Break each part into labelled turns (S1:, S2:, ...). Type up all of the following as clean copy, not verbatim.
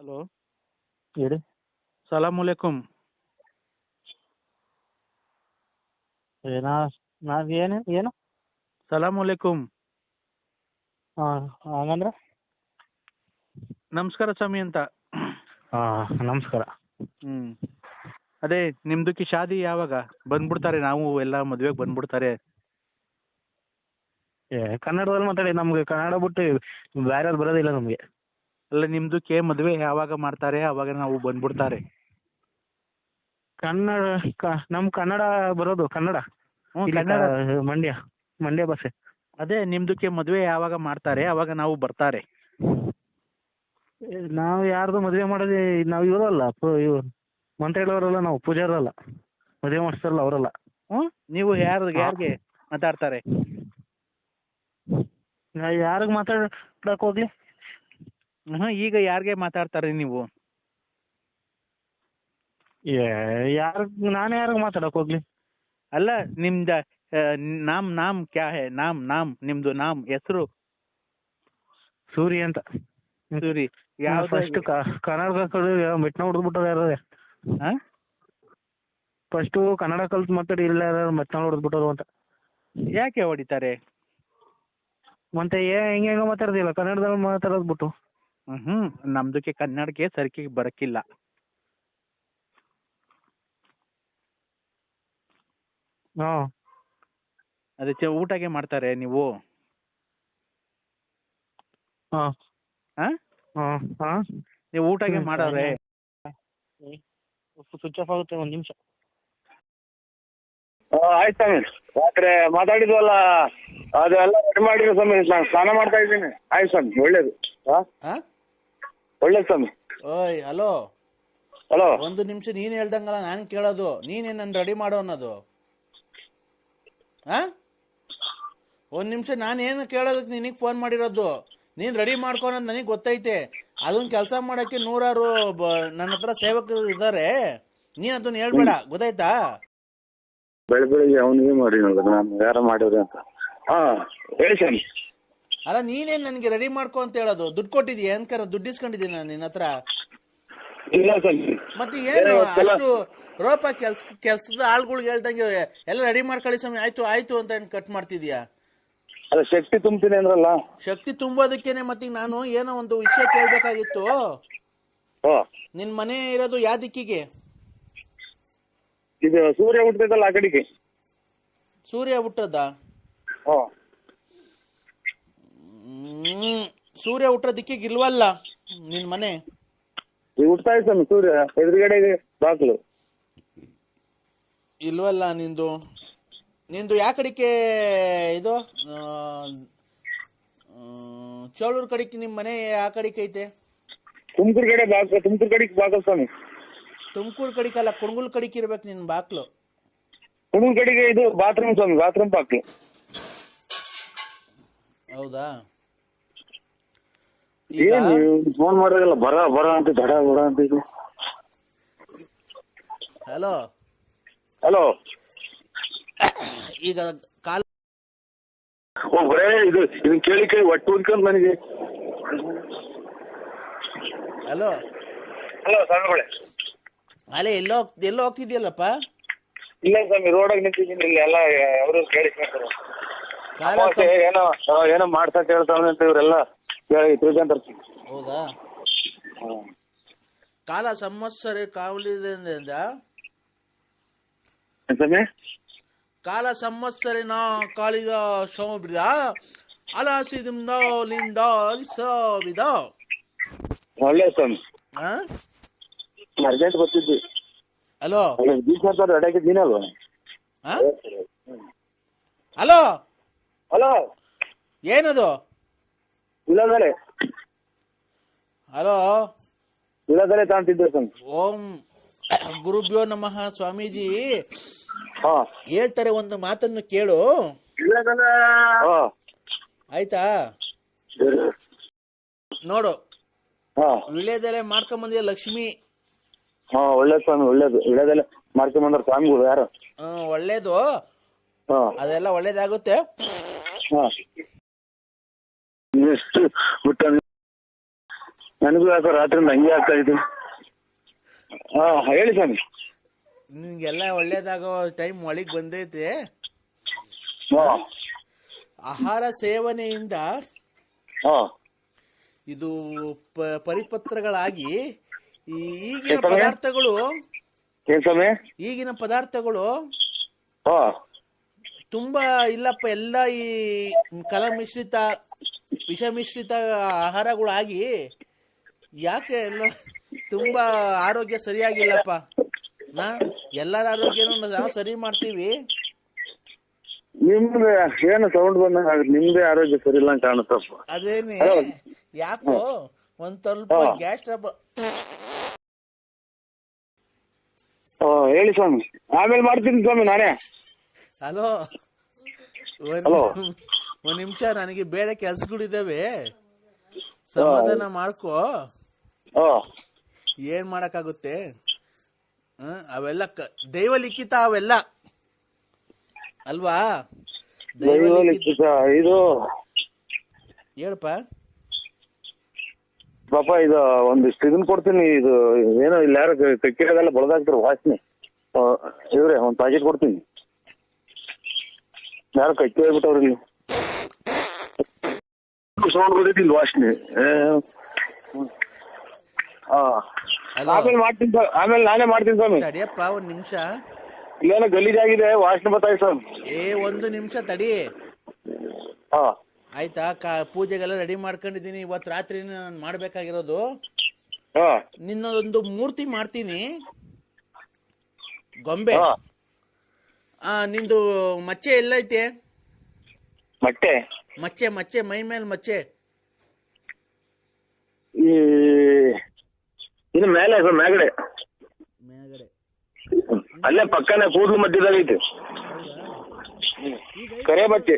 S1: Hello,
S2: ಹೇಳಿ.
S1: ಸಲಾಮುಲೈಕುಂ.
S2: ಏನು ಏನು
S1: ಸಲಾಮುಲೈಕುಂ.
S2: ಹಾಂ, ಹಂಗಂದ್ರೆ
S1: ನಮಸ್ಕಾರ ಸ್ವಾಮಿ ಅಂತ.
S2: ಹಾಂ, ನಮಸ್ಕಾರ.
S1: ಅದೇ ನಿಮ್ದಕ್ಕೆ ಶಾದಿ ಯಾವಾಗ ಬಂದ್ಬಿಡ್ತಾರೆ? ನಾವು ಎಲ್ಲ ಮದುವೆಗೆ ಬಂದ್ಬಿಡ್ತಾರೆ.
S2: ಕನ್ನಡದಲ್ಲಿ ಮಾತಾಡಿ, ನಮ್ಗೆ ಕನ್ನಡ ಬಿಟ್ಟು ಬೇರೆ ಬರೋದಿಲ್ಲ ನಮಗೆ.
S1: ಅಲ್ಲ, ನಿಮ್ದಕ್ಕೆ ಮದುವೆ ಯಾವಾಗ ಮಾಡ್ತಾರೆ ಅವಾಗ ನಾವು ಬಂದ್ಬಿಡ್ತಾರೆ.
S2: ಕನ್ನಡ ನಮ್ಮ ಕನ್ನಡ ಬರೋದು ಕನ್ನಡ. ಇಲ್ಲಿ
S1: ಕನ್ನಡ.
S2: ಮಂಡ್ಯ ಭಾಷೆ.
S1: ಅದೇ ನಿಮ್ದಕ್ಕೆ ಮದುವೆ ಯಾವಾಗ ಮಾಡ್ತಾರೆ ಅವಾಗ ನಾವು ಬರ್ತಾರೆ.
S2: ನಾವು ಯಾರ್ದು ಮದುವೆ ಮಾಡೋದು, ನಾವು ಇವರಲ್ಲ, ಇವ್ರು ಮಂತ್ರಿಗಳವರಲ್ಲ, ನಾವು ಪೂಜಾರಲ್ಲ, ಮದುವೆ ಮಾಡಿಸ್ತಾರಲ್ಲ ಅವರಲ್ಲ.
S1: ನೀವು ಯಾರಿಗೆ ಮಾತಾಡ್ತಾರೆ?
S2: ಯಾರಿಗೆ ಮಾತಾಡಕ್ ಹೋಗ್ಲಿ?
S1: ಈಗ ಯಾರಿಗೆ ಮಾತಾಡ್ತಾರೆ ನೀವು?
S2: ನಾನು ಯಾರಿಗೆ ಮಾತಾಡಕ್ ಹೋಗ್ಲಿ?
S1: ಅಲ್ಲ, ನಿಮ್ದ ನಾಮ್ ಕ್ಯಾ ಹೈ? ನಾಮ್ ನಿಮ್ದು ಹೆಸರು?
S2: ಸೂರಿ ಅಂತ.
S1: ಸೂರಿ.
S2: ಫಸ್ಟ್ ಕನ್ನಡ ಕಡೆ ಮೆಟ್ನ ಹೊಡೆದ್ಬಿಟ್ಟದ ಯಾರು? ಫಸ್ಟು ಕನ್ನಡ ಕಲ್ತು ಮಾತಾಡಿ, ಇಲ್ಲ ಯಾರು ಮೆಟ್ನ ಹೊಡೆದ್ಬಿಟ್ಟರು ಅಂತ.
S1: ಯಾಕೆ ಹೊಡಿತಾರೆ?
S2: ಮತ್ತೆ ಹೆಂಗೆ ಮಾತಾಡ್ದಿಲ್ಲ ಕನ್ನಡದಲ್ಲಿ ಮಾತಾಡೋದು ಬಿಟ್ಟು.
S1: ನಮ್ದಕ್ಕೆ ಕನ್ನಡಕ್ಕೆ ಸರಿಕೆ ಬರಕ್ಕಿಲ್ಲ.
S2: ಹಾಂ,
S1: ಅದಕ್ಕೆ ಊಟಗೆ ಮಾಡ್ತಾರೆ ನೀವು?
S2: ಹಾಂ
S1: ಹಾಂ
S2: ಹಾಂ ಹಾಂ.
S1: ನೀವು ಊಟಗೆ ಮಾಡೋರೆ?
S2: ಸ್ವಿಚ್ ಆಫ್ ಆಗುತ್ತೆ, ಒಂದು ನಿಮಿಷ.
S3: ಆಯ್ತು ಸ್ವಾಮಿ, ರಾತ್ರಿ ಮಾತಾಡಿದ್ವಲ್ಲ ಅದೆಲ್ಲ ರೆಡಿ ಮಾಡಿರೋ ಸ್ವಾಮಿ. ನಾನು ಸ್ನಾನ ಮಾಡ್ತಾ ಇದ್ದೀನಿ. ಆಯ್ತು ಸ್ವಾಮಿ, ಒಳ್ಳೇದು. ಒಳ್ಳೇದು ಸ್ವಾಮಿ.
S4: ಓಯ್, ಹಲೋ
S3: ಹಲೋ.
S4: ಒಂದು ನಿಮಿಷ. ನೀನ್ ಹೇಳ್ದಂಗಲ್ಲ ನಾನು ಕೇಳೋದು, ನೀನೇ ನನ್ನ ರೆಡಿ ಮಾಡೋ ಅನ್ನೋದು. ಒಂದ್ ನಿಮಿಷ, ನಾನೇನು ಕೇಳೋದಕ್ಕೆ ನಿನಗೆ ಫೋನ್ ಮಾಡಿರೋದು. ನೀನ್ ರೆಡಿ ಮಾಡ್ಕೊಳೋದು ನನಗೆ ಗೊತ್ತೈತೆ. ಅದನ್ನ ಕೆಲಸ ಮಾಡಕ್ಕೆ ನೂರಾರು ನನ್ನ ಹತ್ರ ಸೇವಕರು ಇದ್ದಾರೆ. ನೀನ್ ಅದನ್ನ ಹೇಳ್ಬೇಡ, ಗೊತ್ತಾಯ್ತಾ?
S3: ಬೆಳಿಗ್ಗೆ ಅವನಿಗೆ ಮಾಡಿ ನಾನು ಯಾರ ಮಾಡಿದ್ರಿ ಅಂತ. ಹೇಳಿ ಸ್ವಾಮಿ.
S4: ಅಲ್ಲ, ನೀನೇನ್ ನನಗೆ ರೆಡಿ ಮಾಡ್ಕೊ ಅಂತ ಹೇಳೋದು? ದುಡ್ಡು ಕೊಟ್ಟಿದ್ಯಾ? ಅನ್ಕರ ದುಡ್ಡು ಇಸ್ಕೊಂಡಿದ್ದೀನಿ ನಾನು ನಿನ್ನ ಹತ್ರ.
S3: ಇಲ್ಲ ಸ್ವಾಮಿ.
S4: ಮತ್ತೆ ಏನು ಅಷ್ಟು ರೋಪ ಕೆಲ್ಸದ ಆಳ್ಗಳಿಗೆ ಹೇಳ್ದಂಗೆ ಎಲ್ಲ ರೆಡಿ ಮಾಡ್ಕೊಳ್ಳಿ ಸ್ವಾಮಿ, ಆಯ್ತು ಆಯ್ತು ಅಂತ ಕಟ್ ಮಾಡ್ತಿದ್ಯಾ?
S3: ಅಲ್ಲ, ಶಕ್ತಿ ತುಂಬ್ತೀನಿ ಅಂದ್ರಲ್ಲ.
S4: ಶಕ್ತಿ ತುಂಬೋದಕ್ಕೇನೆ. ಮತ್ತೆ ನಾನು ಏನೋ ಒಂದು ವಿಷಯ ಕೇಳ್ಬೇಕಾಗಿತ್ತು. ನಿನ್ ಮನೆ ಇರೋದು ಯಾವ ದಿಕ್ಕಿಗೆ?
S3: ಇದು ಸೂರ್ಯ ಹುಟ್ಟದಲ್ಲ ಆ ಕಡೆಗೆ.
S4: ಸೂರ್ಯ ಹುಟ್ಟದ? ಸೂರ್ಯ ಹುಟ್ಟೋ ದಿಕ್ಕಿಗೆ ಇಲ್ವಲ್ಲ ನಿನ್ ಮನೆ?
S3: ಹುಡ್ತಾ ಇದ್ದಾನೆ ಸೂರ್ಯ, ಎದುರುಗಡೆಗೆ ಬಾಗ್ಲು.
S4: ಇಲ್ವಲ್ಲ ನಿಂದು ಯಾವ ಕಡೆಗೆ ಇದು? ಚೋಳೂರ್ ಕಡೆಗೆ ನಿಮ್ ಮನೆ ಯಾವ ಕಡೆಗೆ ಐತೆ?
S3: ತುಮಕೂರು ಕಡೆ ಬಾಗ್ಲು, ತುಮಕೂರು ಕಡೆಗೆ ಬಾಗಲ್ ಸ್ವಾಮಿ.
S4: ತುಮಕೂರು ಕಡೆಗಲ್ಲ, ಕುಣಗುಲ್ ಕಡೆಗೆ ಇರ್ಬೇಕು ನಿನ್ ಬಾಕ್ಲು.
S3: ಕುಣಗುಲ್ ಕಡೆಗೆ ಇದು ಬಾತ್ರೂಮ್ ಸ್ವಾಮಿ, ಬಾತ್ರೂಮ್ ಬಾಗ್ಲು.
S4: ಹೌದಾ?
S3: ಏನು ಫೋನ್ ಮಾಡಿದಾಗಲ್ಲ ಬರ ಅಂತ ದಡ ಬಡ ಅಂತ ಇದು.
S4: Hello
S3: hello.
S4: ಈಗ ಕಾಲ
S3: ಬರೇ ಇದನ್ನ ಕೇಳಿ ಒಟ್ಟು ಉಂದ್ಕೊಂಡ್ ನನಗೆ.
S4: ಹಲೋ
S3: ಹಲೋ ಸ್ವಾಮಿಗಳೇ.
S4: ಅಲ್ಲೇ ಎಲ್ಲೋ ಹೋಗ್ತಿದ್ಯಲ್ಲಪ್ಪ?
S3: ಇಲ್ಲ ಸ್ವಾಮಿ, ರೋಡಾಗ ನಿಂತಿದ್ದೀನಿ. ಇಲ್ಲಿ ಎಲ್ಲ ಅವರು ಕೇಳಿಸ್ಕೊಂತಾರೆ. ಏನೋ ಮಾಡ್ತಾ ಕೇಳ್ತಾವ ಅಂತ ಇವರೆಲ್ಲ ತಿಳ್ಕೊಂತಾರೆ.
S4: ಹೌದಾ? ಕಾಲ ಸಂವತ್ಸರಿ ಕಾವಲಿದಿಂದ ಕಾಲ ಸಂವತ್ಸರಿನ ಕಾಲಿದ ಶೋಭಿದ ಅಲಾಸಿದಿಂದ ಲಿಂದ
S3: ಒಳ್ಳೆ ಸ್ವಾಮಿ. ಅರ್ಜೆಂಟ್ ಬರ್ತಿದ್ವಿ.
S4: ಹಲೋ
S3: ರೆಡಿಯಾಗಿದ್ದೀನಲ್ವಾ?
S4: Hello
S3: hello.
S4: ಏನದು?
S3: ಇಲ್ಲದಲೆ
S4: ಹಲೋ
S3: ಇಲ್ಲದಲೆ ತಾಂತಿದ್ದೆ ಸ್ವಾಮಿ.
S4: ಓಂ ಗುರುಭ್ಯೋ ನಮಃ. ಸ್ವಾಮೀಜಿ ಹೇಳ್ತಾರೆ, ಒಂದು ಮಾತನ್ನು ಕೇಳು. ಆಯ್ತಾ? ನೋಡು, ವಿಳ್ಯದೆಲೆ ಮಾಡ್ಕೊಂಡ್ ಬಂದಿಯ ಲಕ್ಷ್ಮಿ.
S3: ಒಳ್ಳೇದು ಸ್ವಾಮಿ, ಒಳ್ಳೇದು. ವಿಳ್ಯದೆಲೆ ಮಾಡ್ಕೊಂಡ್ ಬಂದ್ರ ಸ್ವಾಮಿಗಳು ಯಾರು?
S4: ಒಳ್ಳೇದು, ಅದೆಲ್ಲ ಒಳ್ಳೇದಾಗುತ್ತೆ.
S3: ಎಷ್ಟು ನನಗೂ ಯಾಕೋ ರಾತ್ರಿಯಿಂದ ಹಂಗೆ ಆಗ್ತಾ ಇತ್ತು. ಹಾ ಹೇಳಿ ಸ್ವಾಮಿ.
S4: ನಿನ್ಗೆಲ್ಲ ಒಳ್ಳೇದಾಗೋ ಟೈಮ್ ಒಳಗೆ ಬಂದೈತೆ.
S3: ಹಾ
S4: ಆಹಾರ ಸೇವನೆಯಿಂದ
S3: ಹಾ
S4: ಇದು ಪರಿಪತ್ರಗಳಾಗಿ ಈಗಿನ ಪದಾರ್ಥಗಳು
S3: ಏನ್ ಸ್ವಾಮಿ?
S4: ಈಗಿನ ಪದಾರ್ಥಗಳು
S3: ಹಾ
S4: ತುಂಬಾ ಇಲ್ಲಪ್ಪ, ಎಲ್ಲ ಈ ಕಲಮಿಶ್ರಿತ ವಿಷ ಮಿಶ್ರಿತ ಆಹಾರಗಳಾಗಿ ಯಾಕೆ ಎಲ್ಲ ತುಂಬಾ ಆರೋಗ್ಯ ಸರಿಯಾಗಿಲ್ಲಪ್ಪ. ಎಲ್ಲರ ಆರೋಗ್ಯನೂ ನಾವು ಸರಿ ಮಾಡ್ತೀವಿ.
S3: ನಿಮ್ದು ಏನು ಸೌಂಡ್ ಬಂದಂಗ ಆಗುತ್ತೆ, ನಿಮ್ದೇ ಆರೋಗ್ಯ ಸರಿ ಇಲ್ಲ ಅಂತ ಕಾಣುತ್ತಪ್ಪ.
S4: ಅದೇನೆ ಯಾಕೋ ಒಂದ್ ಸ್ವಲ್ಪ ಗ್ಯಾಸ್ ಟ್ರಬಲ್.
S3: ಹೇಳಿ ಸ್ವಾಮಿ, ಆಮೇಲೆ ಮಾಡ್ತೀನಿ ಸ್ವಾಮಿ ನಾನೇ.
S4: ಹಲೋ, ಒಂದ್ ನಿಮಿಷ, ನನಗೆ ಬೇರೆ ಕೆಲ್ಸಗಳಿದಾವೆ, ಸಮಾಧಾನ ಮಾಡ್ಕೋ. ಏನ್ ಮಾಡಕ್ಕಾಗುತ್ತೆ, ಅವೆಲ್ಲ ದೈವ ಲಿಖಿತ ಅವೆಲ್ಲ ಅಲ್ವಾ?
S3: ಇದು
S4: ಹೇಳಪ್ಪ
S3: ಪಾಪ, ಇದು ಒಂದಿಷ್ಟು ಇದನ್ ಕೊಡ್ತೀನಿ. ಇದು ಏನೋ ಇಲ್ಲಿ ಯಾರು ಕಕ್ಕಿರೋದೆಲ್ಲ ಬಳದಾಗ್ತಾರ ವಾಸನೆ. ಇವ್ರೆ ಒಂದ್ ಪ್ಯಾಕೆಟ್ ಕೊಡ್ತೀನಿ. ಯಾರು ಕಕ್ಕಿ ಹೋಗ್ಬಿಟ್ಟವ್ರಿ ಇಲ್ಲಿ ಇಲ್ಲಿ ವಾಸನೆ. ಆಮೇಲೆ ಮಾಡ್ತೀನಿ ಸರ್, ಆಮೇಲೆ ನಾನೇ ಮಾಡ್ತೀನಿ ಸ್ವಾಮಿ.
S4: ತಡಿಯಪ್ಪ ಒಂದ್ ನಿಮಿಷ,
S3: ಇಲ್ಲೇನೋ ಗಲೀಜಾಗಿದೆ, ವಾಸನೆ ಬರ್ತಾಯಿದೆ ಸರ್. ಒಂದು
S4: ನಿಮಿಷ ತಡಿ. ಆಯ್ತಾ, ಪೂಜೆಗೆಲ್ಲ ರೆಡಿ ಮಾಡ್ಕೊಂಡಿದೀನಿ. ಇವತ್ತು ರಾತ್ರಿ ನಾನು ಮಾಡ್ಬೇಕಾಗಿರೋದು ನಿನ್ನದೊಂದು ಮೂರ್ತಿ ಮಾಡ್ತೀನಿ, ಗೊಂಬೆ. ನಿಂದು ಮಚ್ಚೆ ಎಲ್ಲೈತೆ?
S3: ಮಟ್ಟೆ
S4: ಮಚ್ಚೆ ಮಚ್ಚೆ ಮೈ ಮೇಲೆ ಮಚ್ಚೆ
S3: ಇನ್ನು ಮೇಲೆ ಮ್ಯಾಗಡೆ
S4: ಮೇಗಡೆ
S3: ಅಲ್ಲೇ ಪಕ್ಕನೆ ಕೂದಲು ಮಧ್ಯದಾಗೈತೆ. ಕರೆ ಮಚ್ಚೆ,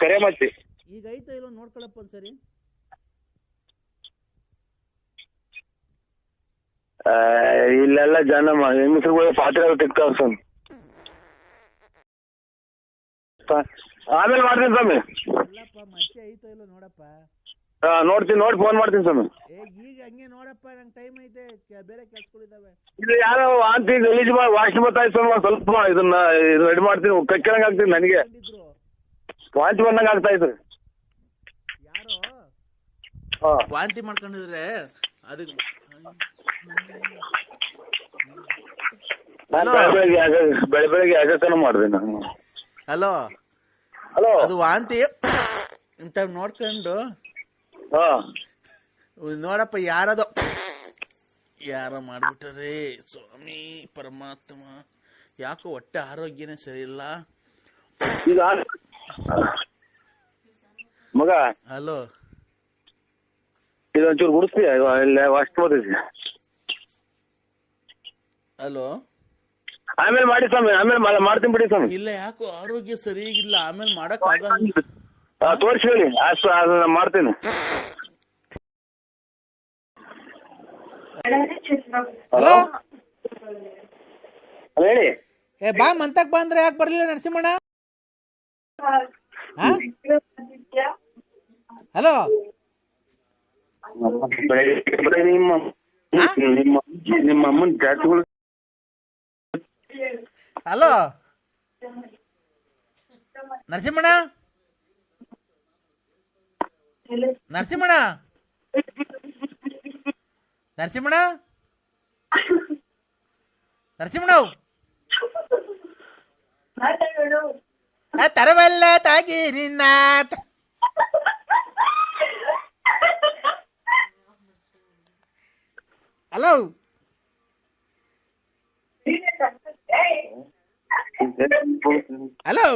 S3: ಕರೆ ಮಚ್ಚೆ.
S4: ಈಗ ಐತೋ ಇಲ್ಲೋ ನೋಡ್ಕೊಳಪ್ಪ ಒಂದ್ಸರಿ.
S3: ಇಲ್ಲೆಲ್ಲ ಜನ ಹೆಂಗಸರುಗಳು ಪಾತ್ರೆ ತೆಗ್ತಾವ ಸ್ವಾಮಿ. ಆಮೇಲೆ ಮಾಡ್ತೀನಿ ಸ್ವಾಮಿ.
S4: ಅಲ್ಲಪ್ಪ, ಮಚ್ಚೆ ಐತೋ ಇಲ್ಲೋ ನೋಡಪ್ಪ.
S3: ನೋಡ್ತೀನಿ, ನೋಡಿ ಫೋನ್ ಮಾಡ್ತೀನಿ ಸ್ವಾಮಿ.
S4: ಈಗ ಹಂಗೆ ನೋಡಪ್ಪ, ನಂಗೆ ಟೈಮ್ ಐತೆ, ಬೇರೆ ಕೆಲ್ಸಗಳಿದಾವೆ.
S3: ಇದು ಯಾರೋ ವಾಂತಿ ಗಲೀಜ್ ವಾಸನೆ ಬರ್ತಾಯಿತ್ತು ಸ್ವಾಮಿ. ಸ್ವಲ್ಪ ಇದನ್ನ ರೆಡಿ ಮಾಡ್ತೀನಿ, ಕಕ್ಕಿರಂಗ್ ಆಗ್ತೀನಿ. ನನಗೆ ವಾಂತಿ ಬಂದಂಗ ಆಗ್ತಾ ಇತ್ತು.
S4: ಯಾರೋ ವಾಂತಿ ಮಾಡ್ಕೊಂಡಿದ್ರೆ ಅದಕ್ಕೆ
S3: ಬೆಳಗ್ಗೆ ಆಗಕ್ಕನ ಮಾಡಿದೆ ನಾನು.
S4: ಹಲೋ,
S3: ಹಲೋ,
S4: ಅದು ವಾಂತಿ ಅಂತ ನೋಡ್ಕೊಂಡು ನೋಡಪ್ಪ, ಯಾರೋ ಮಾಡ್ಬಿಟ್ಟಾರೆ ಸ್ವಾಮಿ ಪರಮಾತ್ಮ. ಯಾಕೋ ಹೊಟ್ಟೆ ಆರೋಗ್ಯನೇ ಸರಿ ಇಲ್ಲ
S3: ಈಗ ಮಗ.
S4: ಹಲೋ,
S3: ಇದೊಂಚೂರು ಗುಡಿಸ್ತೀಯ? ಅಷ್ಟು ಓದಿದ್ವಿ.
S4: ಹಲೋ,
S3: ಆಮೇಲೆ ಮಾಡಿ ಸ್ವಾಮಿ, ಆಮೇಲೆ ಮಾಡ್ತೀನಿ ಬಿಡಿ ಸ್ವಾಮಿ.
S4: ಇಲ್ಲ, ಯಾಕೋ ಆರೋಗ್ಯ ಸರಿಯಾಗಿಲ್ಲ, ಆಮೇಲೆ ಮಾಡಕ್ ಆಗಲ್ಲ.
S3: ತೋರಿಸಿ ಹೇಳಿ, ಅಷ್ಟು ಮಾಡ್ತೀನಿ.
S4: ಹಲೋ
S3: ಹೇಳಿ.
S4: ಬಾ, ಮಂತಕ್ ಬಾ ಅಂದ್ರೆ ಯಾಕೆ ಬರ್ಲಿಲ್ಲ ನರಸಿಂಹಣ್ಣ? ಹಲೋ,
S3: ನಿಮ್ಮ ಅಮ್ಮನ ಜಾತಿಗಳು.
S4: ಹಲೋ ನರಸಿಂಹಣ್ಣ, ನರಸಿಂಹಣ್ಣ, ನರಸಿಂಹಣ್ಣ, ನರಸಿಂಹಣ್ಣ, ತರವಲ್ಲ ತಾಗಿ ನಿನ್ನ. ಹಲೋ, ಹಲೋ,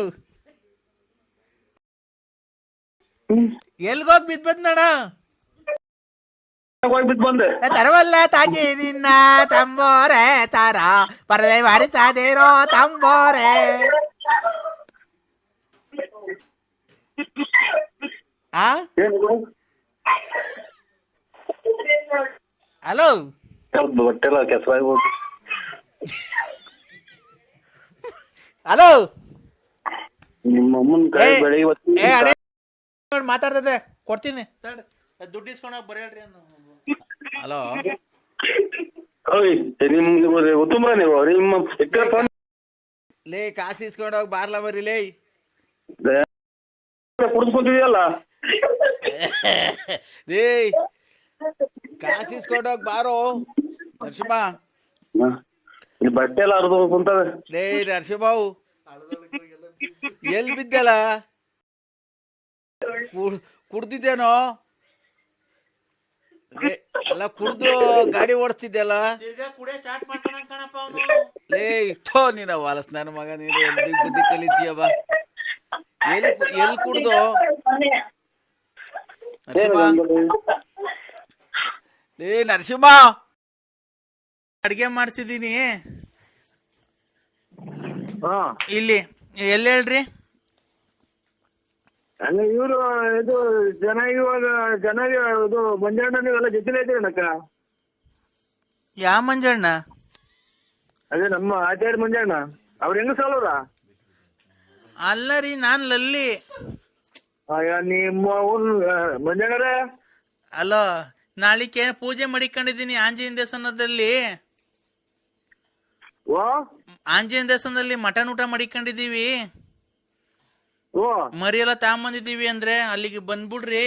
S4: ಎಲ್ಗೋಗ್ ಬಿದ್ ನಡ?
S3: ಬಂದೆ.
S4: ತರವಲ್ಲ ತಾಗಿ ನಿನ್ನ ತಂಬೋರೆ ತಾರ ಪರದೆ ಬಾರಿಸಾದಿರೋ ತಂಬೋರೆ. ಹಲೋ,
S3: ಬಟ್ಟೆಲ್ಲ ಕೆಸರಾಗ್ಬೋದು.
S4: ಹಲೋ,
S3: ನಿಮ್ಮ ಅಮ್ಮನ ಕೈ ಬೆಳಿಗ್ಗೆ
S4: ಮಾತಾಡ್ತದೆ, ಕೊಡ್ತೀನಿ ದುಡ್ಡು ಇಸ್ಕೊಂಡೋಗಿ ಬರೀ ಹೇಳ್ರಿ. ಹಲೋ
S3: ಓಯ್ ನಿಮ್ ಉತ್ತಮ್ರ ನೀವು ನಿಮ್ಮ ಫೋನ್
S4: ಲೇ ಕಾಸು ಇಸ್ಕೊಂಡು ಹೋಗಿ ಬಾರ್ಲ ಬರ್ರಿ ಲೇ
S3: ಕುಡಿಸ್ಕೊಂತಿದ್ಯಲ್ಲ
S4: ಲೇ ಕಾಸು ಇಸ್ಕೊಂಡು ಹೋಗಿ ಬಾರೋ ನರಸಿಂಹ.
S3: ಇಲ್ಲಿ ಬಟ್ಟೆ ಎಲ್ಲ ಹರಿದು ಕುಂತವೆ.
S4: ಲೇ ನರಸಿಂಹವು ಎಲ್ಲಿ ಬಿದ್ದಲ್ಲ ಕುಡ್ದಿದ್ದೇನೋ ಅಲ್ಲ ಕುಡ್ದು ಗಾಡಿ ಓಡಿಸ್ತಿದ್ದಲ್ಲ ಲೇ ಥೋ ನೀನ ವಾಲಸ್ ನನ್ನ ಮಗ ನೀನು ಎಲ್ಲಿ ಬುದ್ಧಿ ಕಲಿತೀಯವ ಎಲ್ಲಿ ಕುಡ್ದು ಲೇ ನರಸಿಂಹ ಅಡ್ಗೆ ಮಾಡ್ಸಿದೀನಿ ಇಲ್ಲಿ ಎಲ್ಲಿ ಹೇಳ್ರಿ
S3: ಅಲ್ಲ ಇವರು ಇದು ಜನ ಇವಾಗ ಇದು ಮಂಜಣ್ಣ ನೀವೆಲ್ಲ ಜೊತೆಲೇ ಇದ್ದೀರನಕ್ಕ.
S4: ಯಾವ ಮಂಜಣ್ಣ?
S3: ಅದೇ ನಮ್ಮ ಆಚಾರ್ಯ ಮಂಜಣ್ಣ ಅವ್ರ ಹೆಂಗ ಸಾಲವ್ರ
S4: ಅಲ್ಲ ರೀ ನಾನ್ ಲಲ್ಲಿ.
S3: ನಿಮ್ಮ ಮಂಜಣ್ಣರೇ
S4: ಅಲೋ ನಾಳಿಕೆ ಪೂಜೆ ಮಾಡಿಕೊಂಡಿದ್ದೀನಿ ಆಂಜನೇಯ ದೇವಸ್ಥಾನದಲ್ಲಿ. ಆಂಜನೇಯ ದೇವಸ್ಥಾನದಲ್ಲಿ ಮಟನ್ ಊಟ ಮಾಡಿಕೊಂಡಿದೀವಿ. ಮರಿ ಎಲ್ಲ ತಗೊಂಬಂದಿದೀವಿ ಅಂದ್ರೆ ಅಲ್ಲಿಗೆ ಬಂದ್ಬಿಡ್ರಿ.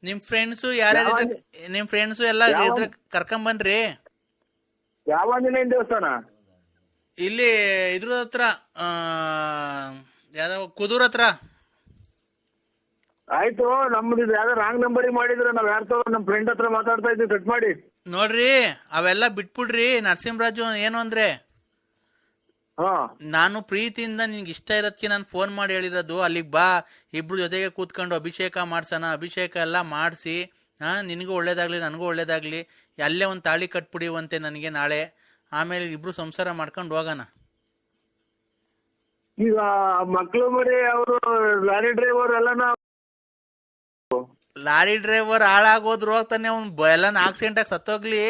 S4: ನಿಮ್ ಫ್ರೆಂಡ್ಸು ಯಾರ್ಯಾರು ನಿಮ್ ಫ್ರೆಂಡ್ಸು ಎಲ್ಲ ಇದ್ರೆ ಕರ್ಕೊಂಬನ್ರಿ.
S3: ಯಾವ ಆಂಜನೇಯ ದೇವಸ್ಥಾನ?
S4: ಇಲ್ಲಿ ಇದ್ರ ಹತ್ರ ಯಾವ್ದೋ ಕುದೂರ್ ಹತ್ರ.
S3: ಆಯ್ತು ನಮ್ದು ಯಾವ್ದೋ ರಾಂಗ್ ನಂಬರ್ ಮಾಡಿದ್ರೆ ನಾವ್ ಯಾರ ನಮ್ ಫ್ರೆಂಡ್ ಹತ್ರ ಮಾತಾಡ್ತಾ ಇದ್ವಿ ಕಟ್ ಮಾಡಿ.
S4: ನೋಡ್ರಿ ಅವೆಲ್ಲ ಬಿಟ್ಬಿಡ್ರಿ. ನರಸಿಂಹರಾಜು ಏನು ಅಂದ್ರೆ ನಾನು ಪ್ರೀತಿಯಿಂದ ನಿನ್ಗೆ ಇಷ್ಟ ಇರೋದಕ್ಕೆ ನಾನು ಫೋನ್ ಮಾಡಿ ಹೇಳಿರೋದು ಅಲ್ಲಿಗೆ ಬಾ, ಇಬ್ರು ಜೊತೆಗೆ ಕೂತ್ಕೊಂಡು ಅಭಿಷೇಕ ಮಾಡ್ಸೋಣ. ಅಭಿಷೇಕ ಎಲ್ಲ ಮಾಡಿಸಿ ನಿನಗೂ ಒಳ್ಳೇದಾಗ್ಲಿ ನನಗೂ ಒಳ್ಳೇದಾಗ್ಲಿ, ಅಲ್ಲೇ ಒಂದು ತಾಳಿ ಕಟ್ಬಿಡಿವಂತೆ ನನಗೆ ನಾಳೆ. ಆಮೇಲೆ ಇಬ್ರು ಸಂಸಾರ ಮಾಡ್ಕೊಂಡು ಹೋಗೋಣ.
S3: ಈಗ ಮಕ್ಳು ಮರಿ ಅವರು ಲಾರಿ ಡ್ರೈವರ್ ಎಲ್ಲ
S4: ಲಾರಿ ಡ್ರೈವರ್ ಹಾಳಾಗೋದ್ರು ಹೋಗ್ತಾನೆ, ಅವ್ನು ಎಲ್ಲ ಆಕ್ಸಿಡೆಂಟ್ ಆಗಿ ಸತ್ತೋಗ್ಲಿ.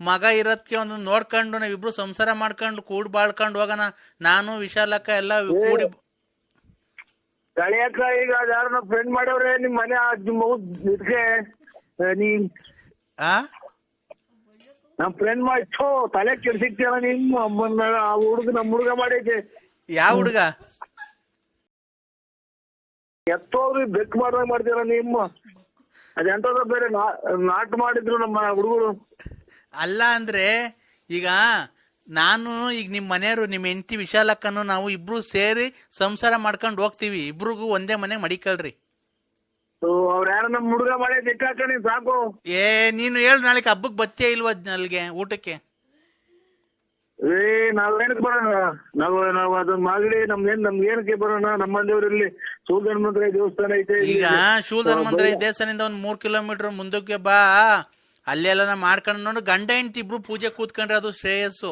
S4: ಮಗ ಇರೋದಕ್ಕೆ ಒಂದು ನೋಡ್ಕೊಂಡು ನಾವಿಬ್ರು ಸಂಸಾರ ಮಾಡ್ಕೊಂಡು ಕೂಡ್ ಬಾಳ್ಕೊಂಡು ಹೋಗೋಣ. ನಾನು ವಿಶಾಲಕ್ಕ ಎಲ್ಲ ಕೂಡಿ
S3: ಕಳಿಯಕ್ಕ. ಈಗ ಯಾರನ್ನ ಫ್ರೆಂಡ್ ಮಾಡ್ಯವ್ರೆ ನಿಮ್ ಮನೆ ಇದಕ್ಕೆ ನಮ್ ಫ್ರೆಂಡ್ ಮಾಡಿ ತಲೆ ಕೆಡ್ಸಿಕ್ತಿಯಲ್ಲ ನಿಮ್ಮ ಹುಡುಗ ನಮ್ ಹುಡುಗ ಮಾಡೈತೆ.
S4: ಯಾವ ಹುಡುಗ?
S3: ಎತ್ತೋದ್ರಿ ಬೆಕ್ ಮಾಡ್ದಂಗ್ ಮಾಡ್ತೀರ ನಿಮ್ಮ. ಅದೆಂತದ ಬೇರೆ ನಾಟ್ ಮಾಡಿದ್ರು ನಮ್ಮ ಹುಡುಗರು.
S4: ಅಲ್ಲ ಅಂದ್ರೆ ಈಗ ನಾನು ಈಗ ನಿಮ್ ಮನೆಯವರು ನಿಮ್ ಹೆಂಡತಿ ವಿಶಾಲಕ್ಕನು ನಾವು ಇಬ್ರು ಸೇರಿ ಸಂಸಾರ ಮಾಡ್ಕೊಂಡು ಹೋಗ್ತೀವಿ. ಇಬ್ರಿಗೂ ಒಂದೇ ಮನೆ ಮಡಿಕಳ್ರಿ.
S3: ಅವ್ರ ಯಾರ ನಮ್ ಹುಡುಗ ಮಾಡಿ ದಿಕ್ಕಾಕಿ ಸಾಕು.
S4: ನೀನು ಹೇಳು ನಾಳೆ ಹಬ್ಬಕ್ ಬತ್ತೇ ಇಲ್ವ ಅಲ್ಲಿಗೆ ಊಟಕ್ಕೆ?
S3: ನಾವೇನಕ್ಕೆ ಬರೋಣ? ನಾವು ಅದನ್ನ ಮಾಡಿ ನಮ್ಗೆ ಏನಕ್ಕೆ ಬರೋಣ? ನಮ್ಮ ದೇವರಲ್ಲಿ ಶೂಲಧನ್ವಂತರಿ ದೇವಸ್ಥಾನ ಐತೆ.
S4: ಈಗ ಶೂಲಧನ್ವಂತರಿ ದೇವಸ್ಥಾನದಿಂದ ಒಂದ್ 3 ಕಿಲೋಮೀಟರ್ ಮುಂದಕ್ಕೆ ಬಾ. ಅಲ್ಲೆಲ್ಲ ಮಾಡ್ಕೊಂಡು ನೋಡು. ಗಂಡ ಹೆಂಡತಿ ಇಬ್ರು ಪೂಜೆ ಕೂತ್ಕೊಂಡ್ರೆ ಅದು ಶ್ರೇಯಸ್ಸು.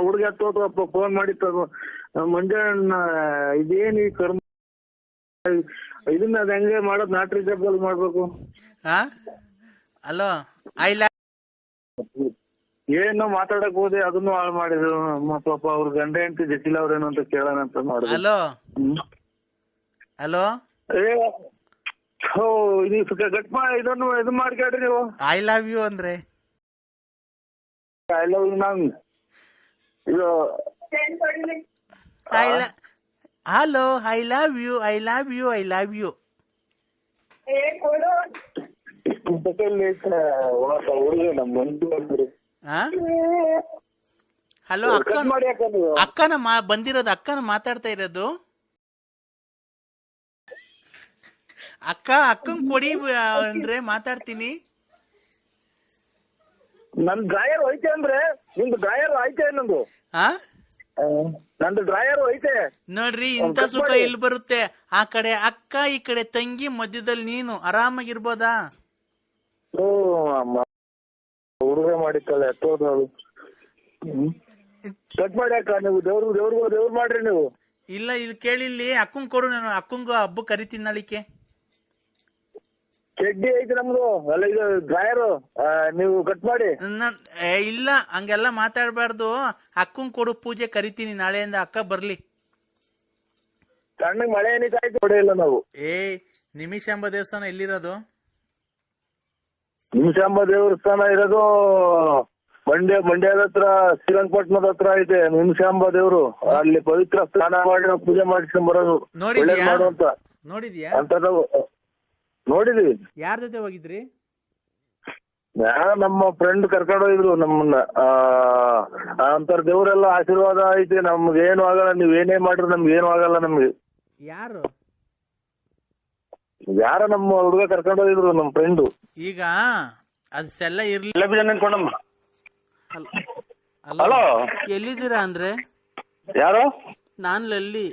S3: ಹುಡುಗ ಹತ್ತೋಪ್ಪ ಫೋನ್ ಮಾಡಿ ಮಂಜಣ್ಣ ಇದೇನು ಈ ಕರ್ಮ ಇದನ್ನ ಅದ್ ಹೆಂಗೆ ಮಾಡೋದು? ನಾಟ್ರಿ ಜಬ್ಬಲ್ ಮಾಡ್ಬೇಕು.
S4: ಹಲೋ
S3: ಏನೋ ಮಾತಾಡಕ್ ಹೋದೆ ಅದನ್ನು ಹಾಳು ಮಾಡಿದ್ರು. ಪಾಪ ಅವ್ರ ಗಂಡ ಹೆಂಡತಿ ಜಟಿಲ್ ಅವ್ರೇನು ಅಂತ ಕೇಳೋಣ ಅಂತ ಮಾಡಿದ್ರು.
S4: ಹಲೋ ಹಲೋ
S3: ಇದನ್ನು ಇದು ಮಾಡ್ಕೊಳ್ರಿ ನೀವು.
S4: ಐ ಲವ್ ಯು ಅಂದ್ರೆ
S3: ಐ ಲವ್ ಯು. ನಾನು ಇದು
S4: hello I love you I love you I love you. Hello ಅಕ್ಕನ ಬಂದಿರೋದು, ಅಕ್ಕನ ಮಾತಾಡ್ತಾ ಇರೋದು. ಅಕ್ಕನ್ ಕೊಡಿ ಅಂದ್ರೆ ಮಾತಾಡ್ತೀನಿ.
S3: ನನ್ ಡ್ರಾಯರ್ ಐತೆ ಅಂದ್ರೆ ನಿಮ್ದು ಡ್ರಾಯರ್ ಐತೆ ನಂದು. ನಂದು ಡ್ರಾಯರ್ ಐತೆ
S4: ನೋಡ್ರಿ. ಇಂಥ ಸುಖ ಎಲ್ಲಿ ಬರುತ್ತೆ? ಆ ಕಡೆ ಅಕ್ಕ ಈ ಕಡೆ ತಂಗಿ ಮಧ್ಯದಲ್ಲಿ ನೀನು ಆರಾಮಾಗಿರ್ಬೋದಾ?
S3: ಹುಡುಗ ಮಾಡಿತ್ತಲ್ಲ ಎತ್ತೋದು ಕಟ್ ಮಾಡಿ ಅಕ್ಕ. ನೀವು ದೇವ್ರು ಮಾಡ್ರಿ ನೀವು.
S4: ಇಲ್ಲ ಇಲ್ಲಿ ಕೇಳಿಲ್ಲಿ ಅಕ್ಕಂಗ್ ಕೊಡು, ನಾನು ಅಕ್ಕಂಗು ಹಬ್ಬ ಕರಿತೀನಿ ನಾಳಿಕೆ.
S3: ಚಡ್ಡಿ ಐತೆ ನಮ್ದು ಅಲ್ಲ, ಇದು ಡ್ರಾಯರು ನೀವು ಕಟ್ ಮಾಡಿ.
S4: ಇಲ್ಲ ಹಂಗೆಲ್ಲ ಮಾತಾಡ್ಬಾರ್ದು. ಅಕ್ಕಂಗ್ ಕೊಡು, ಪೂಜೆ ಕರಿತೀನಿ ನಾಳೆಯಿಂದ. ಅಕ್ಕ ಬರ್ಲಿ.
S3: ಸಣ್ಣಗ್ ಮಳೆ ಏನಿಕಾಯ್ತು ಹೊಡೆಯಿಲ್ಲ ನಾವು.
S4: ನಿಮಿಷಾಂಬ ದೇವಸ್ಥಾನ ಎಲ್ಲಿರೋದು?
S3: ನಿಮಿಷಾಂಬ ದೇವಸ್ಥಾನ ಇರೋದು ಮಂಡ್ಯದ ಹತ್ರ ಶ್ರೀರಂಗಪಟ್ಟಣದ ಹತ್ರ ಐತೆ ನಿಮಿಷಾಂಬ ದೇವರು. ಅಲ್ಲಿ ಪವಿತ್ರ ಸ್ನಾನ ಮಾಡಿ ನಾವು ಪೂಜೆ ಮಾಡಿಸ್ಕೊಂಡ್ ಬರೋದು ಒಳ್ಳೇದ್ ಮಾಡುವಂತ
S1: ನೋಡಿದ್ಯಾ?
S3: ಅಂತದ ನೋಡಿದೀವಿ.
S1: ಯಾರ ಜೊತೆ ಹೋಗಿದ್ರಿ?
S3: ನಮ್ಮ ಫ್ರೆಂಡ್ ಕರ್ಕೊಂಡು ಹೋಗಿದ್ರು ನಮ್ಮನ್ನ. ಅಂತರ ದೇವರೆಲ್ಲ ಆಶೀರ್ವಾದ ಐತೆ, ನಮ್ಗೆ ಏನು ಆಗಲ್ಲ, ನೀವ್ ಏನೇ ಮಾಡ್ರಿ ನಮ್ಗೆ ಏನು ಆಗಲ್ಲ. ನಮ್ಗೆ ಯಾರ ನಮ್ಮ ಹುಡುಗ ಕರ್ಕೊಂಡು ಹೋಗಿದ್ರು ನಮ್ಮ ಫ್ರೆಂಡು.
S4: ಈಗ ಅದೆಲ್ಲ ಇರ್ಲಿ.
S3: ಹಲೋ,
S4: ಎಲ್ಲಿದ್ದೀರಾ ಅಂದ್ರೆ?
S3: ಯಾರು?
S4: ನಾನ್ ಲಲ್ಲಿ.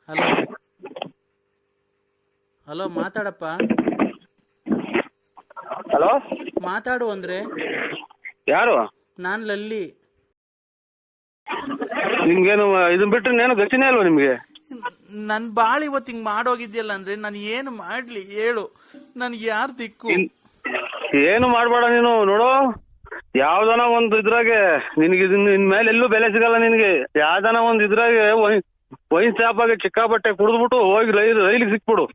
S4: Hello hello, ಮಾತಾಡಪ್ಪ.
S3: ಹಲೋ,
S4: ಮಾತಾಡು ಅಂದ್ರೆ.
S3: ಯಾರು?
S4: ನಾನ್ ಲಲ್ಲಿ.
S3: ನಿಮ್ಗೇನು ಇದನ್ ಬಿಟ್ರೆ ಏನು ಗತಿನೇ ಅಲ್ವಾ ನಿಮ್ಗೆ?
S4: ನನ್ ಬಾಳ ಇವತ್ತು ಹಿಂಗ್ ಮಾಡೋಗಿದ್ಯಲ್ಲ ಅಂದ್ರೆ ನಾನು ಏನು ಮಾಡ್ಲಿ ಹೇಳು? ನನ್ಗೆ ಯಾರು ದಿಕ್ಕು?
S3: ಏನು ಮಾಡ್ಬೇಡ ನೀನು. ನೋಡು, ಯಾವ್ದನ ಒಂದು ಇದ್ರಾಗೆ ನಿನ್ಗೆ ನಿನ್ ಮೇಲೆ ಎಲ್ಲೂ ಬೆಲೆ ಸಿಗಲ್ಲ ನಿನ್ಗೆ. ಯಾವ್ದನ ಒಂದ್ ಇದ್ರಾಗೆ ವೈನ್ ಶಾಪ್ ಆಗಿ ಚಿಕ್ಕ ಬಟ್ಟೆ ಕುಡಿದ್ಬಿಟ್ಟು ಹೋಗಿ ರೈಲಿಗೆ ಸಿಕ್ಬಿಡು.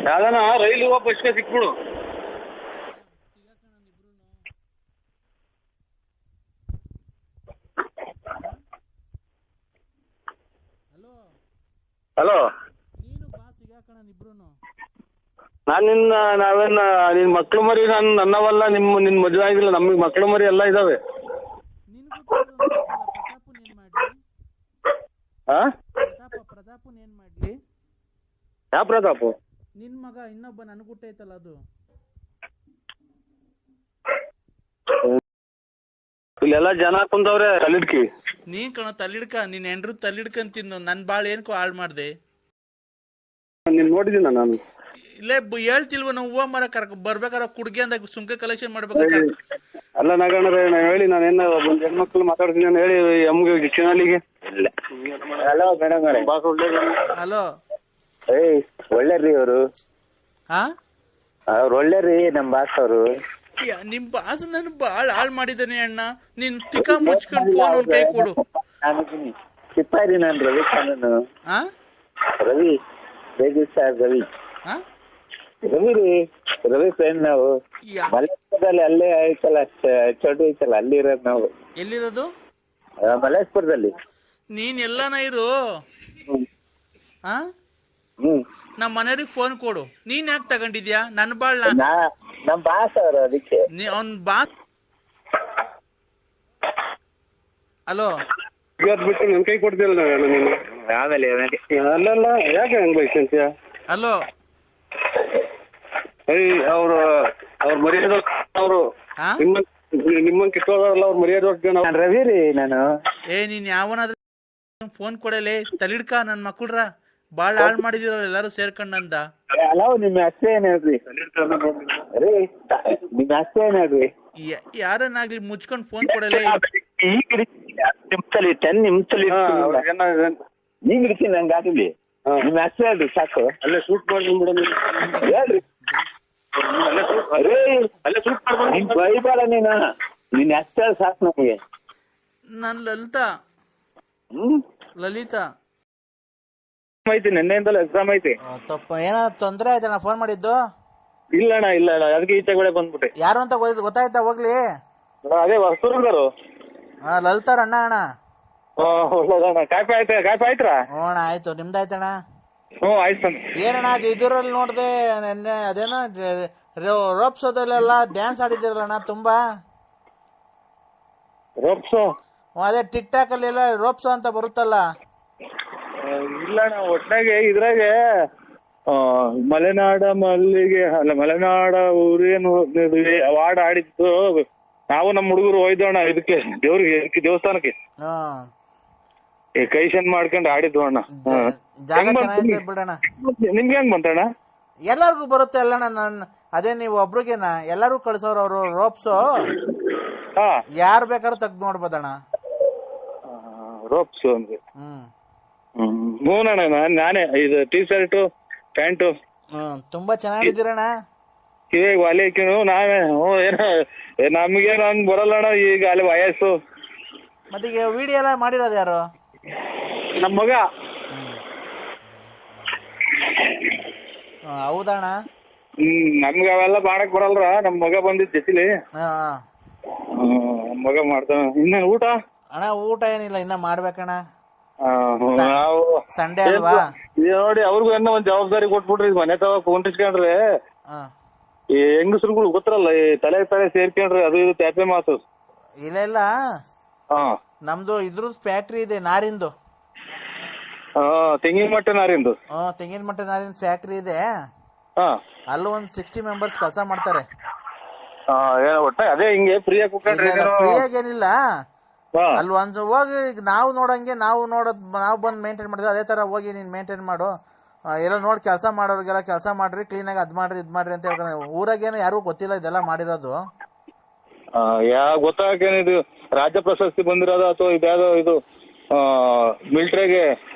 S3: ಯಾವ್ದನ ರೈಲು ಬಸ್ಗೆ ಸಿಕ್ಬಿಡು. ಹಲೋ, ನಿನ್ ಮಕ್ಳು ಮರಿ ನನ್ನವಲ್ಲ. ನಿನ್ ಮದುವೆ ಆಗಿಲ್ಲ, ನಮಗ್ ಮಕ್ಳು ಮರಿ ಎಲ್ಲ ಇದಾವೆ. ಯಾವ ಪ್ರತಾಪು?
S1: ನಿನ್ ಮಗ ಇನ್ನೊಬ್ಬ ನನ್ಗುಟ್ಟ ಐತಲ್ಲ ಅದು.
S3: ಇಲ್ಲೆಲ್ಲ ಜನ ಕುಂತವ್ರೆ ತಲ್ಲಿಡ್ಕಿ.
S4: ನೀನ್ ಕಣ ತಲ್ಲಿಡ್ಕ, ನಿನ್ ಹೆಂಡ್ರು ತಲ್ಲಿಡ್ಕಂತಿನ್ನು. ನನ್ ಬಾಳ್ ಏನ್ಕೋ ಹಾಳ್ ಮಾಡ್ದೆ.
S3: ನೀನ್ ನೋಡಿದೀನ ನಾನು.
S4: ಇಲ್ಲೇ ಹೇಳ್ತಿಲ್ವ ನಾವು ಹೂವ ಮರ ಬರ್ಬೇಕಾರ ಕುಡ್ಗೆ ಅಂದಾಗ ಸುಂಕ ಕಲೆಕ್ಷನ್ ಮಾಡ್ಬೇಕಾರೆ.
S3: ಅಲ್ಲ ನಗಣ್ಣರೇ, ಹೇಳಿ ನಾನೇನ ಒಂದ್ ಹೆಣ್ಮಕ್ಳು ಮಾತಾಡ್ತೀನಿ ನಾನು ಹೇಳಿ ಎಮ್ಗೆ ಚಿನ್ನಲ್ಲಿಗೆ. ಹಲೋ ಮೇಡಮ್ ಅವರೇ.
S4: ಹಲೋ,
S3: ಒಳ್ಳೆರ್ರಿ ಅವರು. ಅವ್ರು ಒಳ್ಳೆರ್ರಿ ನಮ್ ಬಾಸ್ ಅವರು.
S4: ನಿಮ್ ಬಾಸ್ ನನ್ ಬಾಳ್ ಹಾಳ್ ಮಾಡಿದಾನೆ ಅಣ್ಣ. ನೀನ್ ತಿಕ್ಕ ಮುಚ್ಕೊಂಡ್ ಫೋನ್ ಒಂದ್ ಕೈ ಕೊಡು.
S3: ಸಿಪ್ಪಾರಿ, ನಾನ್ ರವಿ ಖಾನನು. ರವಿ ಸರ್, ರವಿ ರವಿ ರವಿ ಫ್ರೆಂಡ್ ನಾವು. ಮಲೇಶ್ಪುರದಲ್ಲಿ ಅಲ್ಲೇ ಐತಲ್ಲ, ಚೌಟ್ರಿ ಐತಲ್ಲ, ಅಲ್ಲಿ ಇರೋದು ನಾವು.
S4: ಎಲ್ಲಿರೋದು?
S3: ಮಲೇಶ್ಪುರದಲ್ಲಿ.
S4: ನೀನ್ ಎಲ್ಲಾನ ಇರು. ನಮ್ ಮನೆಯವ್ರಿಗೆ ಫೋನ್ ಕೊಡು. ನೀನ್ ಯಾಕೆ ತಗೊಂಡಿದ್ಯಾ ನನ್ ಬಾಳ್?
S3: ನಮ್ ಬಾಸ್ ಅವರು, ಅದಕ್ಕೆ
S4: ಅವ್ನ್ ಬಾಸ್. ಹಲೋ,
S3: ಬಿಟ್ಟು ನನ್ ಕೈ ಕೊಡ್ತಿಲ್ಲ ನೀನು. ಆಮೇಲೆ ಅಲ್ಲಲ್ಲ, ಯಾಕೆ ಹಂಗ್ ಬೈಸ್ಕೊಂತೀಯ?
S4: ಹಲೋ,
S3: ಅವ್ರ ಮರ್ಯಾದ ಅವರು ನಿಮ್ಮನ್ ಕಿತ್ತೋದಲ್ಲ, ಅವ್ರ ಮರ್ಯಾದ. ರವಿ ರೀ ನಾನು.
S4: ನೀನ್ ಯಾವನಾದ್ರೂ ಫೋನ್ ಕೊಡಲೇ ತಲಿಡ್ಕ. ನನ್ ಮಕ್ಳ್ರ ಬಾಳ್ ಹಾಳ್ ಮಾಡಿದಿರ ಎಲ್ಲಾರು ಸೇರ್ಕೊಂಡ್ ಅಂದ.
S3: ಅಲ್ಲ, ನಿಮ್ ಅಷ್ಟೇ ಏನ್ ಹೇಳ್ರಿ, ನಿಮ್ ಅಷ್ಟೇ ಏನ್ ಹೇಳ್ರಿ.
S4: ಯಾರನ್ನಾಗ್ಲಿ ಮುಚ್ಕೊಂಡ್ ಫೋನ್ ಕೊಡಲೇ.
S3: ಈಗ 10 ನಿಮಿಷದಲ್ಲಿ ಈಗ ಇರ್ತೀನಿ, ನಂಗೆ ಆಗಲಿ. ನಿಮ್ ಅಷ್ಟೇ ಹೇಳ್ರಿ ಸಾಕು. ಅಲ್ಲೇ ಶೂಟ್ ಮಾಡ್ಕೊಂಡ್ಬಿಡ ಹೇಳ್ರಿ. ಬೈಬಾರ ನೀನ್ ಅಷ್ಟೇ ಸಾಕು ನಮಗೆ.
S4: ನಾನ್ ಲಲಿತಾ
S3: ಐತಿ, ನಿನ್ನೆಯಿಂದಲೂ ಎಕ್ಸಾಮ್ ಐತಿ.
S4: ಏನಾದ್ರು ತೊಂದ್ರೆ ಆಯ್ತಣ್ಣ ಫೋನ್ ಮಾಡಿದ್ದು?
S3: ಇಲ್ಲ ಅಣ್ಣ, ಅದಕ್ಕೆ ಈಚೆ ಕಡೆ ಬಂದ್ಬಿಟ್ಟೆ.
S4: ಯಾರು ಅಂತ ಗೊತ್ತಾಯ್ತಾ? ಹೋಗ್ಲಿ.
S3: ಅದೇ ಹೊಸೂರ್ಗಾರು.
S4: ಲಲಿತಾರ ಅಣ್ಣ.
S3: ಒಳ್ಳೇದಣ್ಣ. ಕಾಫಿ ಆಯ್ತಾ?
S4: ಹ್ಞೂ ಅಣ್ಣ, ಆಯ್ತು. ನಿಮ್ದಾಯ್ತಣ್ಣ?
S3: ಹ್ಞೂ ಆಯ್ತು.
S4: ಏನಣ್ಣ ಅದು ಇದರಲ್ಲಿ ನೋಡ್ದೆ ನೆನ್ನೆ, ಅದೇನೋ ರೋಪ್ಸೋದಲ್ಲೆಲ್ಲ ಡ್ಯಾನ್ಸ್ ಆಡಿದಿರಲ್ಲಣ್ಣ ತುಂಬಾ.
S3: ರೋಪ್ಸೋ?
S4: ಅದೇ ಟಿಕ್ ಟಾಕ್ ಅಲ್ಲಿ ಎಲ್ಲ ರೋಪ್ಸೋ ಅಂತ ಬರುತ್ತಲ್ಲ.
S3: ಇಲ್ಲಣ್ಣ, ಒಟ್ನಾಗೆ ಇದ್ರಾಗೆ ಮಲೆನಾಡ ಮಲ್ಲಿಗೆ ಅಲ್ಲ, ಮಲೆನಾಡ ಊರೇನು ವಾರ್ಡ್ ಆಡಿದ್ದು. ನಾವು ನಮ್ಮ ಹುಡುಗರು ಹೋಯ್ದೋಣ ಇದಕ್ಕೆ, ದೇವಸ್ಥಾನಕ್ಕೆ ಕೈಶನ್ ಮಾಡ್ಕೊಂಡು ಆಡಿದ್ವು ಅಣ್ಣ.
S4: ಬಿಡೋಣ.
S3: ನಿಮ್ಗೆ ಹೆಂಗ್ ಬಂತಣ್ಣ?
S4: ಎಲ್ಲಾರ್ಗು ಬರುತ್ತೆ ಅಲ್ಲಣ್ಣ. ಅದೇ ನೀವು ಒಬ್ರಿಗೇನ ಎಲ್ಲಾರು ಕಳ್ಸೋರು ಅವರು ರೋಪ್ಸು. ಯಾರು ಬೇಕಾದ್ರೂ ತೆಗ್ದು ನೋಡ್ಬೋದಣ್ಣ
S3: ರೋಪ್ಸು ಅಂದ್ರೆ. ಹ್ಞೂನಣ್ಣ, ನಾನೇ ಇದು ಟೀ ಶರ್ಟು ಪ್ಯಾಂಟು.
S4: ತುಂಬಾ ಚೆನ್ನಾಗಿದ್ದೀರಣ್ಣ.
S3: ಕಿವಿಗೆ ವಾಲಿ ಹಾಕಿನು ನಾವೇ ಏನೋ ನಮ್ಗೇನು ಹಂಗ್ ಬರಲ್ಲ ಅಣ್ಣ ಈಗ ಅಲ್ಲಿ ವಯಸ್ಸು.
S4: ಮತ್ತೆ ಈಗ ವಿಡಿಯೋ ಎಲ್ಲ ಮಾಡಿರೋದು ಯಾರು?
S3: ನಮ್ಮ ಮಗ.
S4: ಹೌದಣ್ಣ.
S3: ನಮ್ಗೆ ಅವೆಲ್ಲ ಮಾಡಕ್ ಬರಲ್ರ. ನಮ್ ಮಗ ಬಂದಿದ್ ಜೊತೆಲಿ. ಮಗ ಮಾಡ್ತಾನ. ಇನ್ನೇನ್ ಊಟ?
S4: ಅಣ್ಣ ಊಟ ಏನಿಲ್ಲ, ಇನ್ನ ಮಾಡ್ಬೇಕಣ್ಣ.
S3: ನಾವು
S4: ಸಂಡೇ ಅಲ್ವಾ?
S3: ನೋಡಿ ಅವ್ರಿಗೂ ಏನೋ ಒಂದ್ ಜವಾಬ್ದಾರಿ ಕೊಟ್ಬಿಟ್ರಿ. ಮನೆ ತವ ಕುಂಟಿಸ್ಕೊಂಡ್ರೆ ಈ ಹೆಂಗಸ್ರುಗಳು ಗೊತ್ತರಲ್ಲ, ಈ ತಲೆ ಸೇರ್ಕೊಂಡ್ರೆ ಅದು ಇದು ತ್ಯಾಪೆ ಮಾತು.
S4: ಇಲ್ಲ ನಮ್ದು ಇದ್ರದ್ದು ಫ್ಯಾಕ್ಟ್ರಿ ಇದೆ, ನಾರಿಂದು.
S3: ತೆಂಗಿನ ಮಟ್ಟೆ ನಾರಿಂದು.
S4: ತೆಂಗಿನ ಮಟ್ಟೆ ನಾರಿನ ಫ್ಯಾಕ್ಟ್ರಿ ಇದೆ. ಅಲ್ಲೂ ಒಂದ್ 60 ಮೆಂಬರ್ಸ್ ಕೆಲಸ ಮಾಡ್ತಾರೆ.
S3: ಒಟ್ಟ ಅದೇ ಹಿಂಗೆ ಫ್ರೀಯಾಗಿ
S4: ಫ್ರೀಯಾಗಿ ಏನಿಲ್ಲ. ಅಲ್ಲಿ ಒಂದ್ ಹೋಗಿ ಈಗ ನಾವು ನೋಡಂಗೆ ನಾವು ಬಂದು ಮೇಂಟೈನ್ ಮಾಡಿದ್ವಿ. ಅದೇ ತರ ಹೋಗಿ ನೀನ್ ಮೇಂಟೈನ್ ಮಾಡು, ಎಲ್ಲ ನೋಡಿ ಕೆಲಸ ಮಾಡೋರಿಗೆಲ್ಲ ಕೆಲಸ ಮಾಡ್ರಿ, ಕ್ಲೀನಾಗಿ ಅದ್ ಮಾಡ್ರಿ ಇದ್ ಮಾಡ್ರಿ ಅಂತ ಹೇಳ್ಕೊಂಡು. ಊರಾಗೇನು ಯಾರಿಗೂ ಗೊತ್ತಿಲ್ಲ ಇದೆಲ್ಲ ಮಾಡಿರೋದು.
S3: ಗೊತ್ತಾಗೇನಿದು ರಾಜ್ಯ ಪ್ರಶಸ್ತಿ ಬಂದಿರೋದು ಅಥವಾ ಇದ್ಯಾವುದೋ ಇದು ಮಿಲಿಟರಿಗೆ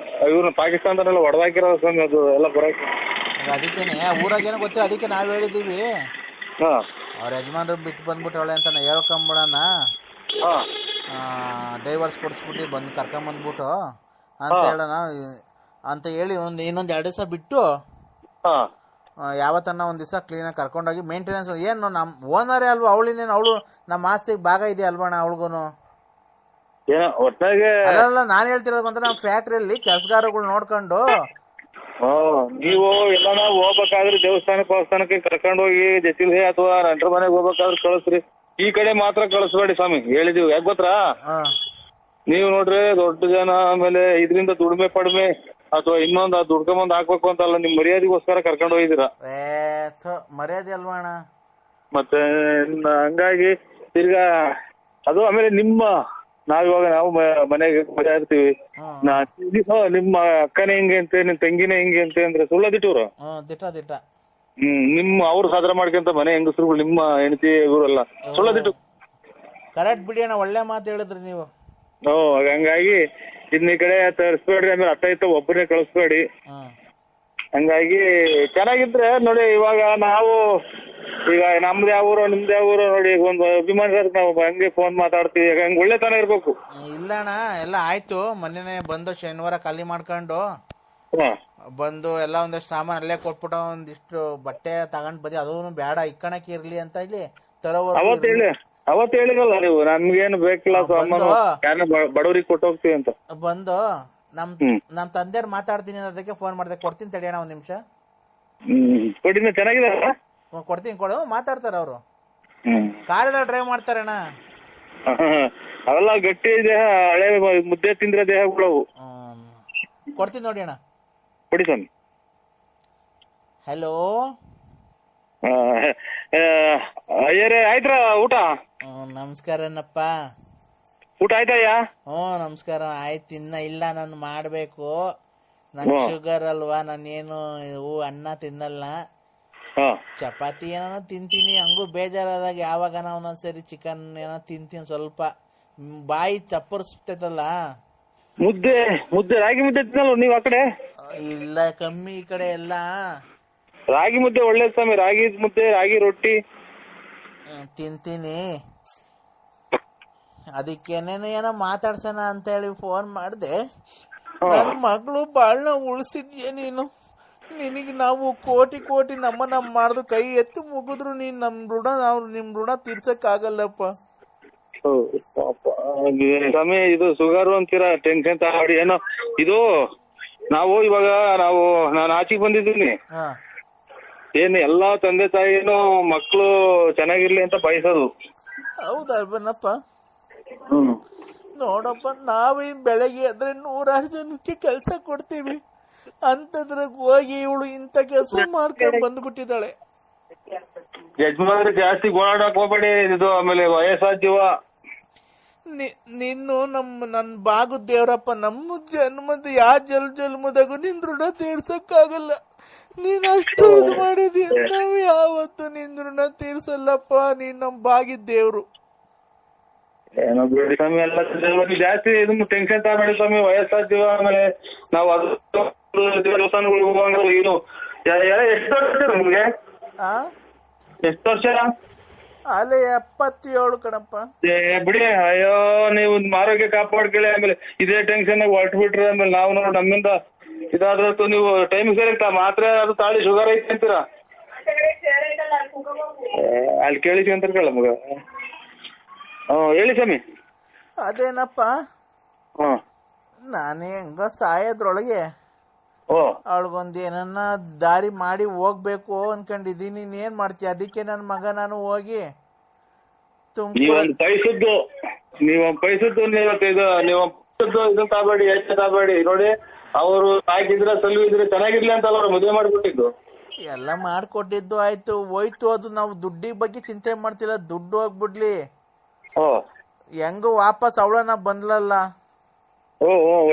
S3: ಇವ್ರನ್ನ ಪಾಕಿಸ್ತಾನದಲ್ಲೆಲ್ಲ ಹೊಡೆದಾಕಿರೋದು ಅದು ಎಲ್ಲ ಬರೋಕೆ.
S4: ಅದಕ್ಕೇನೆ ಊರಾಗೇನೋ ಗೊತ್ತಿಲ್ಲ, ಅದಕ್ಕೆ ನಾವ್ ಹೇಳಿದೀವಿ ಅವ್ರ ಯಜಮಾನ್ರು ಬಿಟ್ಟು ಬಂದ್ಬಿಟ್ಟವಳೆ ಅಂತ ಹೇಳ್ಕೊಂಬಿಡಣ, ಡೈವರ್ಸ್ ಕೊಡಿಸ್ಬಿಟ್ಟು ಬಂದು ಕರ್ಕೊಂಬಂದ್ಬಿಟ್ಟು ಅಂತ ಹೇಳೋಣ ಅಂತ ಹೇಳಿ ಇನ್ನೊಂದ್ 2 ದಿವಸ ಬಿಟ್ಟು ಯಾವತ್ತನ್ನ ಒಂದ್ ದಿವಸ ಕ್ಲೀನಾಗಿ ಕರ್ಕೊಂಡೋಗಿ ಮೇಂಟೆನೆನ್ಸ್. ಏನು ನಮ್ ಓನರೇ ಅಲ್ವಾ ಅವಳಿನೇನು, ಅವಳು ನಮ್ಮ ಆಸ್ತಿಗೆ ಭಾಗ ಇದೆ ಅಲ್ವಣ್ಣ ಅವಳಿಗೂನು. ಅಲ್ಲ ನಾನ್ ಹೇಳ್ತಿರೋದು ಅಂತ ನಮ್ಮ ಫ್ಯಾಕ್ಟ್ರಿಯಲ್ಲಿ ಕೆಲಸಗಾರಗಳು ನೋಡ್ಕೊಂಡು
S3: ನೀವು ಎಲ್ಲ ಹೋಗ್ಬೇಕಾದ್ರೆ ದೇವಸ್ಥಾನಕ್ಕೆ ಕರ್ಕೊಂಡು ಹೋಗಿ ಜೊತೆಲಿ ಅಥವಾ ನೆಂಟ್ರ ಮನೆಗೆ ಹೋಗ್ಬೇಕಾದ್ರೆ ಕಳಿಸ್ರಿ. ಈ ಕಡೆ ಮಾತ್ರ ಕಳಿಸ್ಬೇಡಿ ಸ್ವಾಮಿ, ಹೇಳಿದೀವಿ. ಯಾಕೆ ಗೊತ್ತಾ, ನೀವು ನೋಡ್ರಿ ದೊಡ್ಡ ಜನ ಆಮೇಲೆ ಇದರಿಂದ ದುಡಿಮೆ ಪಡಿಮೆ ಅಥವಾ ಇನ್ನೊಂದು ದುಡ್ಕೊಂಬಂದ್ ಹಾಕ್ಬೇಕು ಅಂತಲ್ಲ, ನಿಮ್ ಮರ್ಯಾದೆಗೋಸ್ಕರ ಕರ್ಕೊಂಡು ಹೋಗಿದ್ದೀರಾ.
S4: ಮರ್ಯಾದೆ ಅಲ್ವಾ ಅಣ್ಣ? ಮತ್ತೆ
S3: ಹಂಗಾಗಿ ತಿರ್ಗಾ ಅದು ಆಮೇಲೆ ನಾವಿವಾಗ ನಾವು ಮನೆಗೆ ಮಜಾ ಇರ್ತೀವಿ, ನಿಮ್ಮ ಅಕ್ಕನೇ ಹಿಂಗೆ ಅಂತೆ, ನಿಮ್ ತಂಗಿನೇ ಹಿಂಗೆ ಅಂತೆ ಅಂದ್ರೆ ಸುಳ್ಳದಿಟ್ಟವ್ರು. ಅವ್ರು ಸಾಧನ ಮಾಡ್ಕೊಂತ ಮನೆ ಹೆಂಗಸ್ರುಗಳು ನಿಮ್ಮ ಹೆಂಡತಿ ಇವರೆಲ್ಲ ಸುಳ್ಳದಿಟ್ಟು.
S4: ಕರೆಕ್ಟ್ ಬಿಡಿ ಅಣ್ಣ, ಒಳ್ಳೆ ಮಾತು ಹೇಳಿದ್ರಿ ನೀವು.
S3: ಹಂಗಾಗಿ ಇದನ್ನ ಈ ಕಡೆ ತರಿಸ್ಬೇಡ್ರಿ, ಆಮೇಲೆ ಅತ್ತ ಒಬ್ಬರನ್ನೇ ಕಳಿಸ್ಬೇಡಿ. ಹಂಗಾಗಿ ಚೆನ್ನಾಗಿದ್ರೆ ನೋಡಿ. ಇವಾಗ ನಾವು ಈಗ ನಮ್ದು ಯಾವ ಊರು ನಿಮ್ದು ಯಾವ ಊರು ನೋಡಿ, ಒಂದು ಅಭಿಮಾನ ನಾವು ಹಂಗೆ ಫೋನ್ ಮಾತಾಡ್ತೀವಿ. ಹಂಗೆ ಒಳ್ಳೆತನ ಇರ್ಬೇಕು.
S4: ಇಲ್ಲ ಅಣ್ಣ, ಎಲ್ಲ ಆಯ್ತು. ಮೊನ್ನೆನೆ ಬಂದು ಶನಿವಾರ ಖಾಲಿ ಮಾಡ್ಕೊಂಡು ಬಂದು ಎಲ್ಲ ಒಂದಷ್ಟು ಸಾಮಾನು ಅಲ್ಲೇ ಕೊಟ್ಬಿಟ್ಟು ಒಂದಿಷ್ಟು ಬಟ್ಟೆ ತಗೊಂಡ್ ಬಂದಿ. ಅದೂ ಬೇಡ ಇಕ್ಕಣಕ್ಕೆ ಇರ್ಲಿ ಅಂತ ಇಲ್ಲಿ
S3: ಅವತ್ತು ಹೇಳಿರಲ್ಲ ನೀವು, ನಮ್ಗೇನು ಬೇಕಿಲ್ಲ ಬಡವರಿಗೆ ಕೊಟ್ಟು ಹೋಗ್ತೀವಿ ಅಂತ.
S4: ಬಂದು ನಮ್ ತಂದೆಯವ್ರು ಮಾತಾಡ್ತೀನಿ ಅದಕ್ಕೆ ಫೋನ್ ಮಾಡ್ದೆ. ಕೊಡ್ತೀನಿ ತಡಿ ಅಣ್ಣ, 1 ನಿಮಿಷ.
S3: ಚೆನ್ನಾಗಿದೆ,
S4: ಕೊಡ್ತೀನಿ ಕೊಡು. ಮಾತಾಡ್ತಾರ ಅವರು, ಕಾರೆಲ್ಲ ಡ್ರೈವ್ ಮಾಡ್ತಾರೆ ಅಣ್ಣ.
S3: ಅವೆಲ್ಲ ಗಟ್ಟಿ ದೇಹ, ಹಳೆ ಮುದ್ದೆ ತಿಂದ್ರೆ ದೇಹಗಳು.
S4: ಕೊಡ್ತೀನಿ ನೋಡಿ ಅಣ್ಣ,
S3: ಕೊಡಿ ಸ್ವಾಮಿ.
S4: ಹಲೋ
S3: ಅಯ್ಯರೇ, ಆಯ್ತ್ರ ಊಟ?
S4: ನಮಸ್ಕಾರನಪ್ಪ.
S3: ಊಟ ಆಯ್ತಯ್ಯ?
S4: ನಮಸ್ಕಾರ. ಆಯ್ತು, ಇನ್ನ ಇಲ್ಲ, ನಾನು ಮಾಡ್ಬೇಕು. ನನ್ ಶುಗರ್ ಅಲ್ವಾ, ನಾನೇನು ಅನ್ನ ತಿನ್ನಲ್ಲ, ಚಪಾತಿ ಏನೋ ತಿಂತೀನಿ. ಹಂಗೂ ಬೇಜಾರಾದಾಗ ಯಾವಾಗ ಒಂದೊಂದ್ಸರಿ ಚಿಕನ್ ಏನೋ ತಿಂತೀನಿ. ಸ್ವಲ್ಪ ಬಾಯಿ ಚಪ್ಪರ್ಸ್ತೈತಲ್ಲ.
S3: ಮುದ್ದೆ ರಾಗಿ ಮುದ್ದೆ ತಿನ್ನಲ್ಲ ನೀವು ಆ ಕಡೆ?
S4: ಇಲ್ಲ, ಕಮ್ಮಿ ಈ ಕಡೆ ಎಲ್ಲ.
S3: ರಾಗಿ ಮುದ್ದೆ ಒಳ್ಳೆ ಸ್ವಾಮಿ. ರಾಗಿ ಮುದ್ದೆ, ರಾಗಿ ರೊಟ್ಟಿ
S4: ತಿಂತೀನಿ. ಅದಕ್ಕೇನೇನು ಏನೋ ಮಾತಾಡ್ಸೋಣ ಅಂತ ಹೇಳಿ ಫೋನ್ ಮಾಡ್ದೆ. ನನ್ನ ಮಗಳು ಬಾಳ್ನ ಉಳಿಸಿದ್ಯಾ ನೀನು. ನಿನಗೆ ನಾವು ಕೋಟಿ ನಮ್ಮನ್ನ ಮಾಡಿದ್ರು, ಕೈ ಎತ್ತು ಮುಗಿದ್ರು ನೀನ್ ನಿಮ್ ಋಣ ತೀರ್ಸಕ್ಕಾಗಲ್ಲಪ್ಪ.
S3: ಸ್ವಾಮಿ, ಇದು ಶುಗರ್ ಅಂತೀರಾ, ಟೆನ್ಷನ್ ತಗೊಳ್ಳಿ. ಏನೋ ಇದು ಇವಾಗ ನಾನು ಆಚೆಗೆ ಬಂದಿದ್ದೀನಿ. ಏನು ಎಲ್ಲಾ ತಂದೆ ತಾಯಿನೂ ಮಕ್ಕಳು ಚೆನ್ನಾಗಿರ್ಲಿ ಅಂತ ಬಯಸೋದು.
S4: ಹೌದಲ್ವನಪ್ಪ? ನೋಡಪ್ಪ, ನಾವೇ ಬೆಳಗ್ಗೆ ಆದ್ರೆ 100 ಜನಕ್ಕೆ ಕೆಲ್ಸ ಕೊಡ್ತೀವಿ. ಅಂತದ್ರಾಗ ಹೋಗಿ ಇವಳು ಇಂತ ಕೆಲಸ ಮಾಡ್ಕೊಂಡು ಬಂದ್ಬಿಟ್ಟಿದ್ದಾಳೆ.
S3: ಯಜಮಾನ್ರು ಜಾಸ್ತಿ ಓಡಾಡಕ್ ಹೋಗ್ಬೇಡಿ. ಇದು ಆಮೇಲೆ ವಯಸ್ಸಾದ ಜೀವ.
S4: ನಿನ್ನು ನನ್ ಬಾಗು ದೇವ್ರಪ್ಪ. ನಮ್ಮ ಜನ್ಮದ ಜನ್ಮದಾಗೂ ನಿನ್ ಋಣ ತೀರ್ಸಕ್ಕಾಗಲ್ಲ. ನೀನ್ ಅಷ್ಟು ಇದು ಮಾಡಿದೀಯ, ನಾವು ಯಾವತ್ತು ನಿನ್ ಋಣ ತೀರ್ಸಲ್ಲಪ್ಪ. ನೀನ್ ನಮ್ ಬಾಗಿದ್ ದೇವ್ರು.
S3: ಏನೋ ಬಿಡಿ ಸ್ವಾಮಿ, ಎಲ್ಲ ಜಾಸ್ತಿ ಇದನ್ನು ಟೆನ್ಷನ್ ತಗೊಬೇಡಿ ಸ್ವಾಮಿ. ವಯಸ್ಸಾದ ಜೀವ. ಆಮೇಲೆ ನಾವು ದೇವಸ್ಥಾನಗಳಿಗೆ ಹೋಗುವಂಗ ಏನು ಎಷ್ಟು ನಿಮ್ಗೆ ಎಷ್ಟು ವರ್ಷ?
S4: ಅಲ್ಲೇ 77 ಕಣಪ್ಪ.
S3: ಏ ಬಿಡಿ, ಅಯ್ಯೋ ನೀವು ಆರೋಗ್ಯ ಕಾಪಾಡ್ಕೊಳ್ಳಿ. ಆಮೇಲೆ ಇದೇ ಟೆನ್ಷನ್ ಹೊರಟು ಬಿಟ್ರೆ ಆಮೇಲೆ ನಾವು ನೋಡಿ ನಮ್ಮಿಂದ ಇದಾದ್ರೂ ನೀವು ಟೈಮ್ ಸರಿ ಮಾತ್ರೆ ಅದು ತಾಳಿ ಶುಗರ್ ಐತೆ ಅಂತೀರಾ? ಅಲ್ಲಿ ಕೇಳಿಸಿ ಅಂತ ಕೇಳ ಮಗ. ಹೇಳಿ ಸ್ವಾಮಿ.
S4: ಅದೇನಪ್ಪ, ನಾನೇ ಹೆಂಗ ಸಾಯೋದ್ರೊಳಗೆ ಅವಳಿಗೊಂದು ಏನನ್ನ ದಾರಿ ಮಾಡಿ ಹೋಗ್ಬೇಕು ಅನ್ಕೊಂಡಿದ್ದೀನಿ. ನೀನ್ ಮಾಡ್ತೀಯ? ಅದಕ್ಕೆ ನನ್ನ ಮಗ ನಾನು ಹೋಗಿ
S3: ನೀವೊಂದು ಪೈಸದ್ದು ಇದನ್ನ ತಾಬೇಡಿ, ಹೆಚ್ಚು ತಾಬೇಡಿ. ನೋಡಿ ಅವರು ಹಾಕಿದ್ರೆ ಸಲ್ವಿದ್ರೆ ಚೆನ್ನಾಗಿರ್ಲಿ ಅಂತ ಅವ್ರ ಮದುವೆ ಮಾಡ್ಕೊಟ್ಟಿದ್ದು.
S4: ಎಲ್ಲ ಮಾಡ್ಕೊಟ್ಟಿದ್ದು ಆಯ್ತು, ಹೋಯ್ತು. ಅದು ನಾವು ದುಡ್ಡಿಗೆ ಬಗ್ಗೆ ಚಿಂತೆ ಮಾಡ್ತಿಲ್ಲ. ದುಡ್ಡು ಹೋಗ್ಬಿಡ್ಲಿ, ಹೆಂಗ ವಾಪಸ್ ಅವಳನ್ನ ಬಂದ್ಲಲ್ಲ,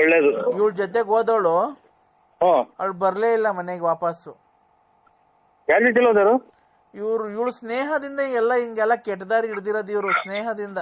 S3: ಒಳ್ಳೇದು.
S4: ಇವಳ ಜೊತೆಗೆ ಹೋದವಳು, ಅವಳು ಬರ್ಲೇ ಇಲ್ಲ ಮನೆಗೆ ವಾಪಸ್ಸು.
S3: ಯಾರ ಜೊತೆ ಹೋದರು?
S4: ಇವಳು ಸ್ನೇಹದಿಂದ ಎಲ್ಲ ಹಿಂಗೆಲ್ಲ ಕೆಟ್ಟದಾರಿ ಹಿಡ್ದಿರೋದು. ಇವರು ಸ್ನೇಹದಿಂದ